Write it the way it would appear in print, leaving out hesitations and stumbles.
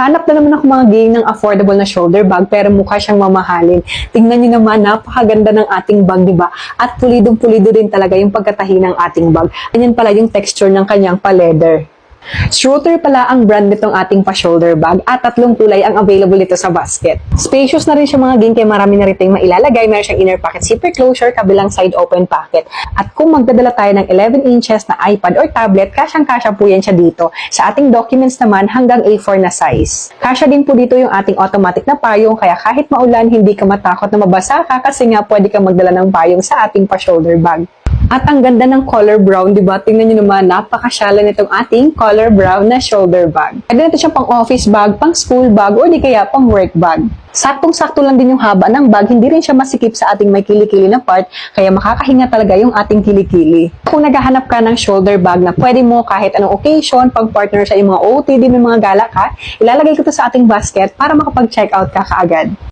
Hanap na naman ako mga gang ng affordable na shoulder bag pero mukha siyang mamahalin. Tingnan niyo naman, napakaganda ng ating bag, di ba? At pulidong-pulido rin talaga yung pagkatahi ng ating bag. Ganyan pala yung texture ng kanyang pa-leather. Struther pala ang brand nitong ating pa-shoulder bag at 3 kulay ang available dito sa basket. Spacious na rin siya mga gang kaya marami na rin tayong mailalagay. Meron siyang inner pocket zipper closure, kabilang side open pocket. At kung magdadala tayo ng 11 inches na iPad or tablet, kasyang-kasya po yan siya dito. Sa ating documents naman hanggang A4 na size. Kasya din po dito yung ating automatic na payong kaya kahit maulan, hindi ka matakot na mabasa ka kasi nga pwede ka magdala ng payong sa ating pa-shoulder bag. At ang ganda ng color brown, di ba? Tingnan nyo naman, napakasyala nitong ating color brown na shoulder bag. Pwede natin siya pang office bag, pang school bag, o di kaya pang work bag. Saktong-sakto lang din yung haba ng bag, hindi rin siya masikip sa ating may kilikili na part, kaya makakahinga talaga yung ating kilikili. Kung naghahanap ka ng shoulder bag na pwede mo kahit anong occasion, pag partner sa iyong mga OOTD, may mga gala ka, ilalagay ko to sa ating basket para makapag-check out ka kaagad.